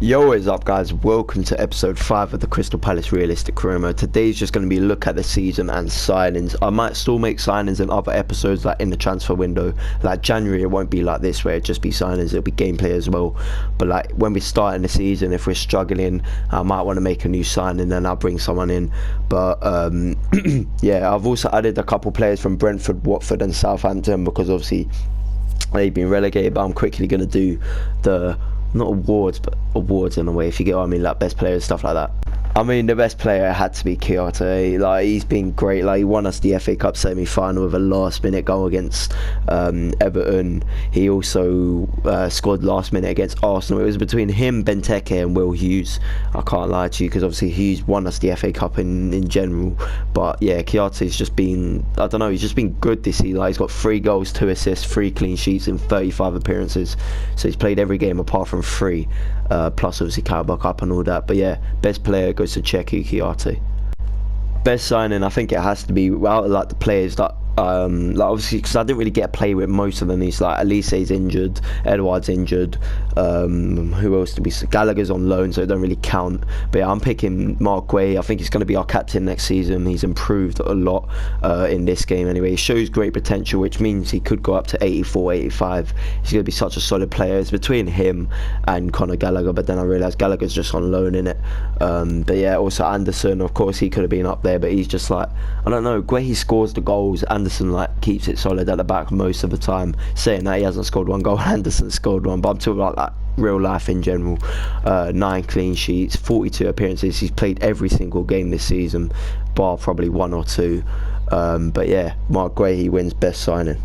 Yo, what is up guys, welcome to episode 5 of the Crystal Palace Realistic Career Mode. Today's just going to be a look at the season and signings. I might still make signings in other episodes, like in the transfer window. Like January it won't be like this where it just be signings, it'll be gameplay as well. But like when we're starting the season, if we're struggling, I might want to make a new signing, then I'll bring someone in. But yeah, I've also added a couple players from Brentford, Watford and Southampton because obviously they've been relegated. But I'm quickly going to do the not awards, but awards in a way, if you get what I mean, like best players, stuff like that. I mean, the best player had to be Chiarte. Like, he's been great. Like, he won us the FA Cup semi-final with a last-minute goal against Everton. He also scored last-minute against Arsenal. It was between him, Benteke, and Will Hughes. I can't lie to you, because obviously Hughes won us the FA Cup in general. But yeah, Chiarte's just been, I don't know, he's just been good this season. Like, he's got 3 goals, 2 assists, 3 clean sheets in 35 appearances. So he's played every game apart from 3. Plus obviously Carabao Cup and all that. But yeah, best player goes to Cheku Chiarte. Best signing, I think it has to be out of like the players that like obviously, because I didn't really get to play with most of them. He's like Elise's injured, Edouard's injured, who else to be, Gallagher's on loan, so it don't really count. But yeah, I'm picking Mark Guay. I think he's going to be our captain next season. He's improved a lot in this game anyway. He shows great potential, which means he could go up to 84, 85. He's going to be such a solid player. It's between him and Conor Gallagher, but then I realised Gallagher's just on loan in it. But yeah, also Anderson, of course he could have been up there, but he's just like, I don't know, Guay, he scores the goals, Anderson like keeps it solid at the back most of the time. Saying that, he hasn't scored 1 goal, Anderson scored 1, but I'm talking about like real life in general. 9 clean sheets, 42 appearances. He's played every single game this season, bar probably 1 or 2. But yeah, Mark Guay, he wins best signing.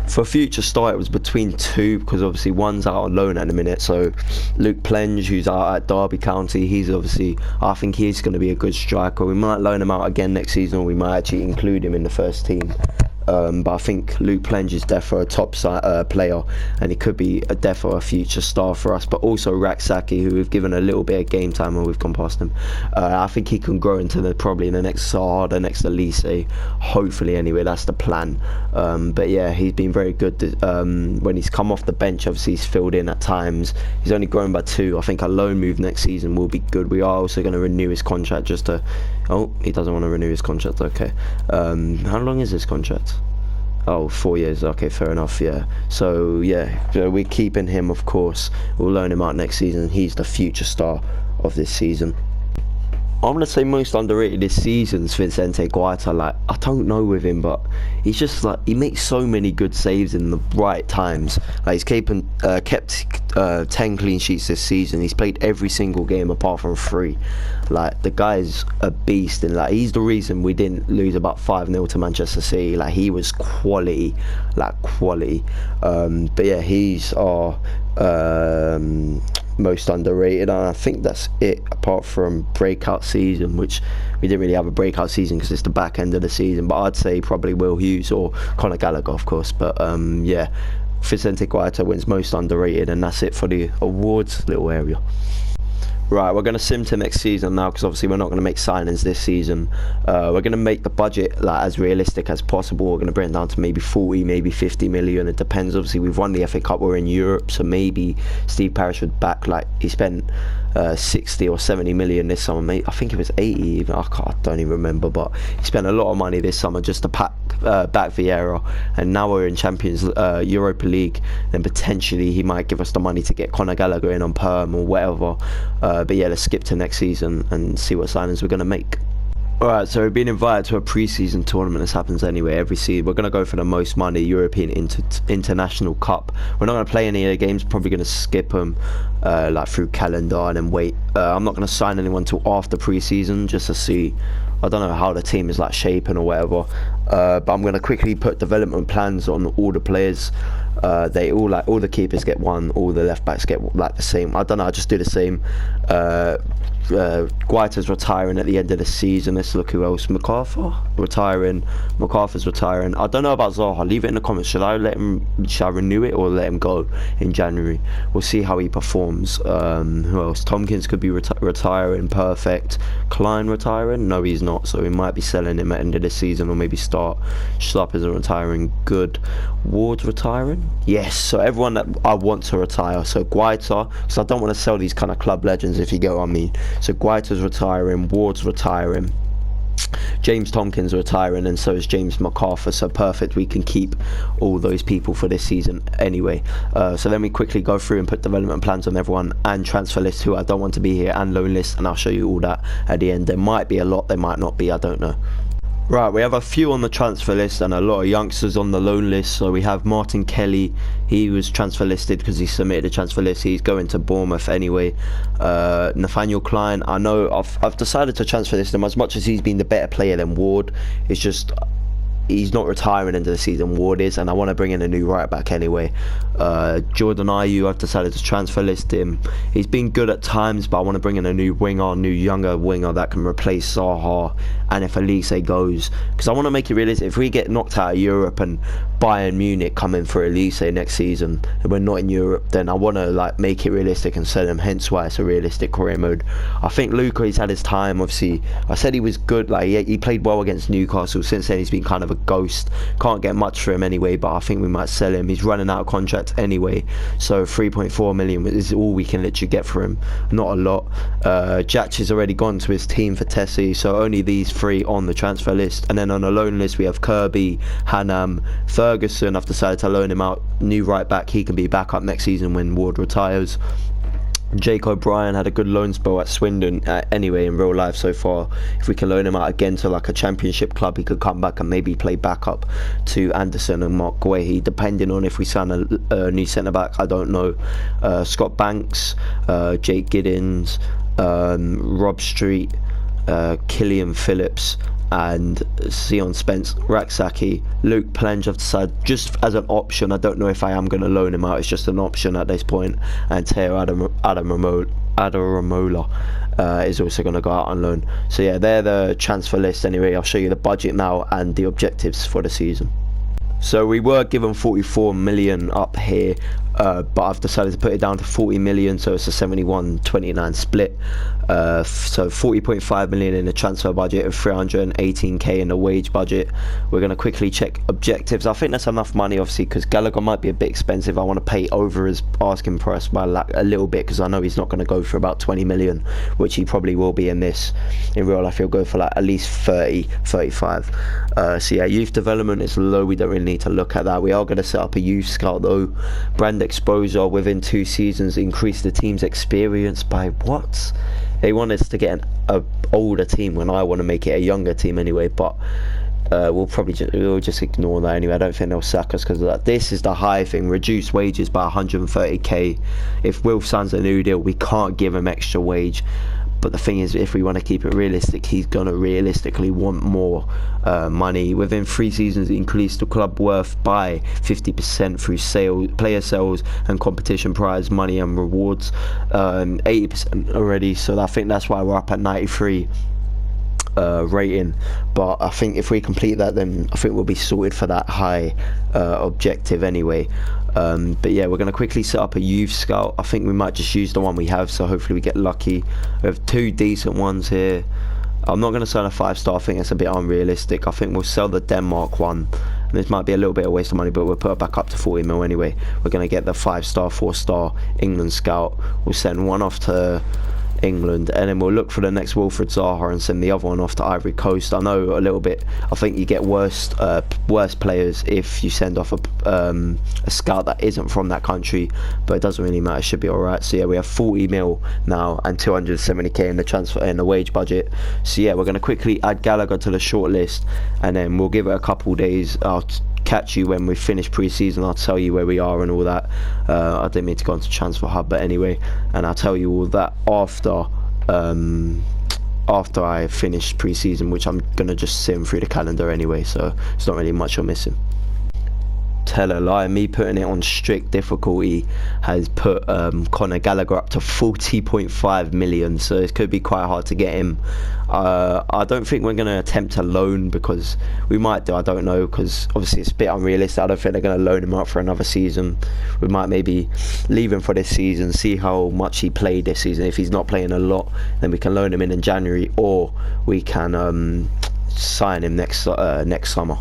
For future star, it was between 2, because obviously one's out on loan at the minute. So Luke Plenge, who's out at Derby County, he's obviously, I think he's going to be a good striker. We might loan him out again next season, or we might actually include him in the first team. But I think Luke Plenge is definitely a top player, and he could be definitely a future star for us. But also Raksaki, who we've given a little bit of game time when we've gone past him. I think he can grow into probably in the next Saar, the next Elise, hopefully anyway, that's the plan. But yeah, he's been very good when he's come off the bench. Obviously he's filled in at times. He's only grown by 2. I think a loan move next season will be good. We are also going to renew his contract just to, oh, he doesn't want to renew his contract, okay. How long is his contract? Oh, 4 years, okay, fair enough, yeah. So yeah, so we're keeping him, of course. We'll loan him out next season. He's the future star of this season. I'm going to say most underrated this season's Vicente Guaita. Like, I don't know with him, but he's just like, he makes so many good saves in the right times. Like, he's kept 10 clean sheets this season. He's played every single game apart from 3. Like, the guy's a beast, and like, he's the reason we didn't lose about 5-0 to Manchester City. Like, he was quality, like quality. But yeah, he's our most underrated, and I think that's it, apart from breakout season, which we didn't really have a breakout season because it's the back end of the season. But I'd say probably Will Hughes or Conor Gallagher, of course. But yeah, Vicente Guaita wins most underrated, and that's it for the awards little area. Right, we're going to sim to next season now, because obviously we're not going to make signings this season. We're going to make the budget like as realistic as possible. We're going to bring it down to maybe 40, maybe 50 million. It depends. Obviously, we've won the FA Cup. We're in Europe, so maybe Steve Parish would back, like, he spent 60 or 70 million this summer. Mate, I think it was 80 even. I don't even remember, but he spent a lot of money this summer just to back Vieira, and now we're in Champions Europa League, then potentially he might give us the money to get Conor Gallagher in on perm or whatever. But yeah, let's skip to next season and see what signings we're going to make. Alright, so we've been invited to a pre-season tournament. This happens anyway every season. We're going to go for the most money, European International Cup. We're not going to play any of the games, probably going to skip them like through calendar and then wait. I'm not going to sign anyone till after pre-season just to see, I don't know how the team is like shaping or whatever. But I'm going to quickly put development plans on all the players. They all, like, all the keepers get 1, all the left backs get like the same. I don't know, I just do the same. Guaita's retiring at the end of the season. Let's look who else. MacArthur retiring. MacArthur's retiring. I don't know about Zaha. Leave it in the comments. Should I renew it or let him go in January? We'll see how he performs. Who else? Tompkins could be retiring. Perfect. Klein retiring? No, he's not. not, so we might be selling him at the end of the season, or maybe start. Schlupp isn't retiring. Good. Ward's retiring? Yes, so everyone that I want to retire. So Guaita, because I don't want to sell these kind of club legends, if you get what I mean. So Guaita's retiring, Ward's retiring, James Tompkins retiring, and so is James MacArthur. So perfect, we can keep all those people for this season anyway. So then we quickly go through and put development plans on everyone, and transfer lists who I don't want to be here, and loan lists, and I'll show you all that at the end. There might be a lot, there might not be, I don't know. Right, we have a few on the transfer list and a lot of youngsters on the loan list. So we have Martin Kelly. He was transfer listed because he submitted a transfer list. He's going to Bournemouth anyway. Nathaniel Klein, I know I've decided to transfer list him. As much as he's been the better player than Ward, it's just he's not retiring into the season, Ward is, and I want to bring in a new right back anyway. Jordan Ayew, I've decided to transfer list him. He's been good at times, but I want to bring in a new winger, new younger winger that can replace Zaha, and if Elise goes, because I want to make it realistic. If we get knocked out of Europe and Bayern Munich come in for Elise next season and we're not in Europe, then I want to like make it realistic and sell him, hence why it's a realistic career mode. I think Luca, he's had his time. Obviously I said he was good, like he played well against Newcastle. Since then he's been kind of a ghost, can't get much for him anyway, but I think we might sell him. He's running out of contract anyway, so 3.4 million is all we can literally get for him, not a lot. Jack has already gone to his team for Tessie, so only these three on the transfer list. And then on the loan list we have Kirby, Hanam, Ferguson. I've decided to loan him out, new right back. He can be back up next season when Ward retires. Jake O'Brien had a good loan spell at Swindon anyway in real life so far. If we can loan him out again to like a championship club, he could come back and maybe play backup to Anderson and Mark Guehi, depending on if we sign a new centre back. I don't know. Scott Banks, Jake Giddens, Rob Street, Killian Phillips, and Sion Spence, Raksaki, Luke Plenge. I've decided just as an option. I don't know if I am going to loan him out, it's just an option at this point. And Teo Adaramola is also going to go out on loan. So yeah, they're the transfer list anyway. I'll show you the budget now and the objectives for the season. So we were given 44 million up here, but I've decided to put it down to 40 million, so it's a 71-29 split. So 40.5 million in the transfer budget of 318k in the wage budget. We're going to quickly check objectives. I think that's enough money, obviously, because Gallagher might be a bit expensive. I want to pay over his asking price by a little bit, because I know he's not going to go for about 20 million, which he probably will be in this. In real life he'll go for like at least 30, 35. So yeah, youth development is low. We don't really need to look at that. We are going to set up a youth scout though. Brand exposure within 2 seasons, increase the team's experience by what? They want us to get an older team when I want to make it a younger team anyway, but we'll just ignore that anyway. I don't think they'll sack us because of that. This is the high thing: reduce wages by 130k. If Wilf signs a new deal, we can't give him extra wage. But the thing is, if we want to keep it realistic, he's going to realistically want more money. Within 3 seasons, increase the club worth by 50% through player sales and competition prize money and rewards. 80% already, so I think that's why we're up at 93 rating. But I think if we complete that, then I think we'll be sorted for that high objective anyway. But yeah, we're going to quickly set up a youth scout. I think we might just use the one we have, so hopefully we get lucky. We have 2 decent ones here. I'm not going to sell a 5-star. I think it's a bit unrealistic. I think we'll sell the Denmark one. And this might be a little bit of waste of money, but we'll put it back up to 40 mil anyway. We're going to get the 5-star, 4-star England scout. We'll send one off to England, and then we'll look for the next Wilfred Zaha and send the other one off to Ivory Coast. I know a little bit, I think you get worse players if you send off a scout that isn't from that country, but it doesn't really matter, it should be alright. So yeah, we have 40 mil now and 270k in the transfer and the wage budget. So yeah, we're going to quickly add Gallagher to the short list, and then we'll give it a couple days. I'll catch you when we finish pre-season. I'll tell you where we are and all that. I didn't mean to go into transfer hub, but anyway, and I'll tell you all that after I finish pre-season, which I'm gonna just sim through the calendar anyway, so it's not really much you're missing. tell a lie. Me putting it on strict difficulty has put Conor Gallagher up to 40.5 million, so it could be quite hard to get him. I don't think we're going to attempt a loan, because we might do, I don't know, because obviously it's a bit unrealistic. I don't think they're going to loan him out for another season. We might maybe leave him for this season, see how much he played this season. If he's not playing a lot, then we can loan him in January, or we can sign him next summer.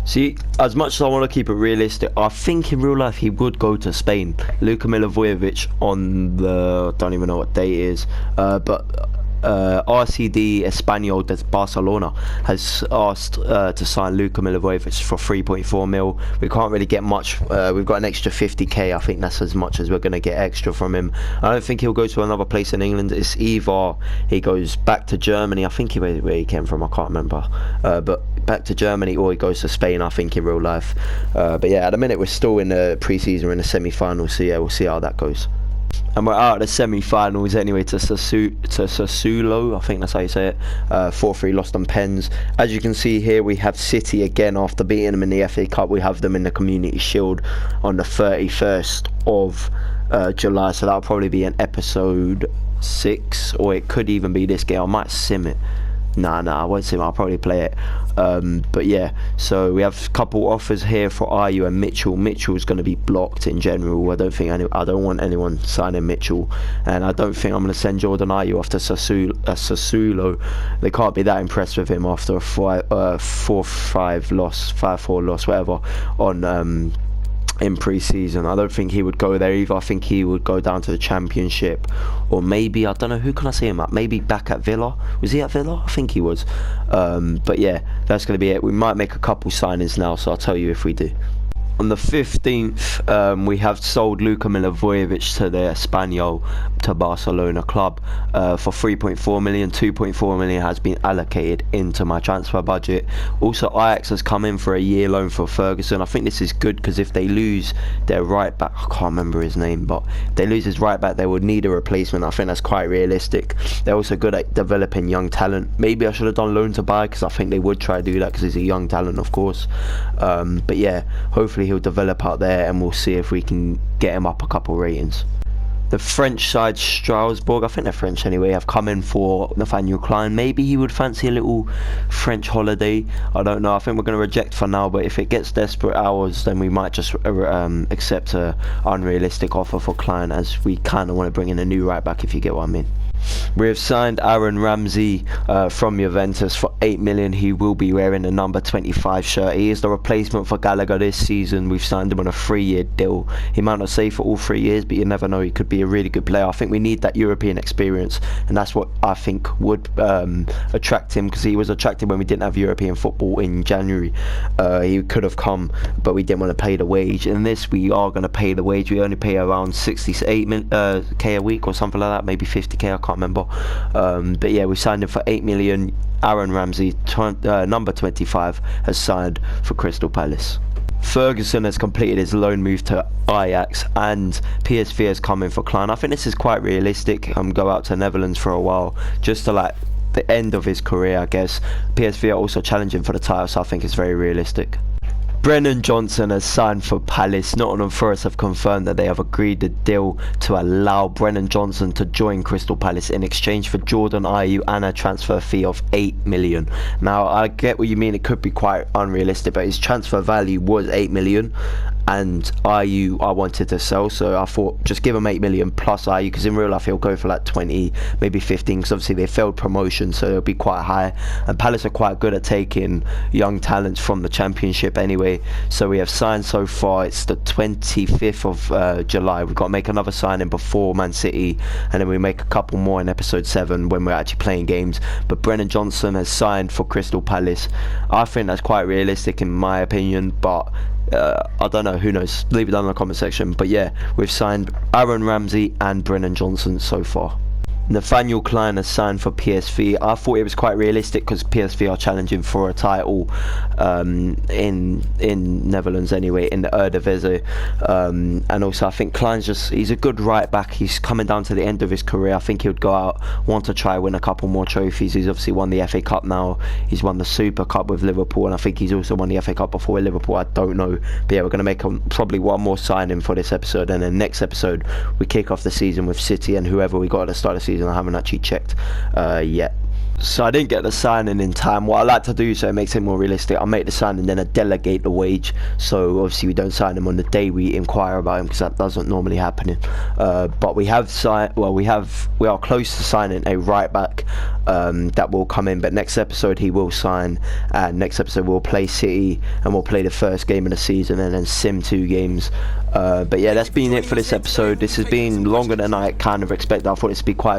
See, as much as I want to keep it realistic, I think in real life he would go to Spain. Luka Milivojevic on the, don't even know what date it is, but RCD Espanyol de Barcelona has asked to sign Luka Milivojevic for 3.4 mil. We can't really get much. We've got an extra 50k. I think that's as much as we're going to get extra from him. I don't think he'll go to another place in England. It's either he goes back to Germany, I think where he came from, I can't remember, but back to Germany, or he goes to Spain, I think, in real life. But yeah, at the minute we're still in the pre-season, we're in the semi-final, so yeah, we'll see how that goes. And we're out of the semi-finals anyway to Sassuolo, I think that's how you say it. 4-3 lost on pens. As you can see here, we have City again after beating them in the FA Cup. We have them in the Community Shield on the 31st of July, so that'll probably be an episode 6, or it could even be this game. I might sim it. Nah, I won't sim it, I'll probably play it. But yeah, so we have a couple offers here for Ayew and Mitchell. Mitchell's going to be blocked in general. I don't want anyone signing Mitchell, and I don't think I'm going to send Jordan Ayew off to Sassuolo. They can't be that impressed with him after a 4-5 loss, 5-4 loss, whatever, on in pre-season. I don't think he would go there either. I think he would go down to the Championship, or maybe, I don't know, who can I see him at? Maybe back at Villa. Was he at Villa? I think he was. But yeah, that's going to be it. We might make a couple signings now, so I'll tell you if we do. On the 15th, we have sold Luka Milivojevic to the Espanyol, to Barcelona club, for 3.4 million. 2.4 million has been allocated into my transfer budget. Also, Ajax has come in for a year loan for Ferguson. I think this is good, because if they lose their right back, I can't remember his name, but if they lose his right back, they would need a replacement. I think that's quite realistic. They're also good at developing young talent. Maybe I should have done loan to buy, because I think they would try to do that, because he's a young talent, of course. But yeah, hopefully he'll develop out there, and we'll see if we can get him up a couple ratings. The French side, Strasbourg, I think they're French anyway, have come in for Nathaniel Klein. Maybe he would fancy a little French holiday. I don't know. I think we're going to reject for now, but if it gets desperate hours, then we might just accept a unrealistic offer for Klein, as we kind of want to bring in a new right back, if you get what I mean. We have signed Aaron Ramsey from Juventus for 8 million. He will be wearing the number 25 shirt. He is the replacement for Gallagher this season. We've signed him on a 3-year deal. He might not stay for all 3 years, but you never know. He could be a really good player. I think we need that European experience, and that's what I think would attract him, because he was attractive when we didn't have European football in January. He could have come, but we didn't want to pay the wage. In this, we are going to pay the wage. We only pay around 68k a week or something like that, maybe 50k, I can't remember. But yeah, we signed him for 8 million. Aaron Ramsey, number 25, has signed for Crystal Palace. Ferguson has completed his loan move to Ajax, and PSV has come in for Klein. I think this is quite realistic. Go out to Netherlands for a while, just to like the end of his career, I guess. PSV are also challenging for the title, so I think it's very realistic. Brennan Johnson has signed for Palace. Nottingham Forest have confirmed that they have agreed the deal to allow Brennan Johnson to join Crystal Palace in exchange for Jordan Ayew and a transfer fee of 8 million. Now, I get what you mean, it could be quite unrealistic, but his transfer value was 8 million, and Ayew I wanted to sell, so I thought just give him 8 million plus Ayew, because in real life he'll go for like 20, maybe 15, because obviously they failed promotion, so it'll be quite high, and Palace are quite good at taking young talents from the Championship anyway. So we have signed so far, it's the 25th of July. We've got to make another signing before Man City, and then we make a couple more in episode 7 when we're actually playing games. But Brennan Johnson has signed for Crystal Palace. I think that's quite realistic in my opinion, but I don't know, who knows, leave it down in the comment section. But yeah, we've signed Aaron Ramsey and Brennan Johnson so far. Nathaniel Klein has signed for PSV. I thought it was quite realistic because PSV are challenging for a title in Netherlands anyway, in the Eredivisie, and also I think Klein's he's a good right back. He's coming down to the end of his career. I think he would go out, want to try win a couple more trophies. He's obviously won the FA Cup now. He's won the Super Cup with Liverpool, and I think he's also won the FA Cup before with Liverpool. I don't know, but yeah, we're going to make probably one more signing for this episode, and then next episode we kick off the season with City and whoever we got at the start of the season. I haven't actually checked yet. So I didn't get the signing in time. What I like to do, so it makes it more realistic, I'll make the signing, then I delegate the wage. So obviously we don't sign him on the day we inquire about him, because that doesn't normally happen. But we have signed. Well, we are close to signing a right back that will come in. But next episode he will sign, and next episode we'll play City, and we'll play the first game of the season, and then sim 2 games. But yeah, that's been it for this episode. This has been longer than I kind of expected. I thought this would be quite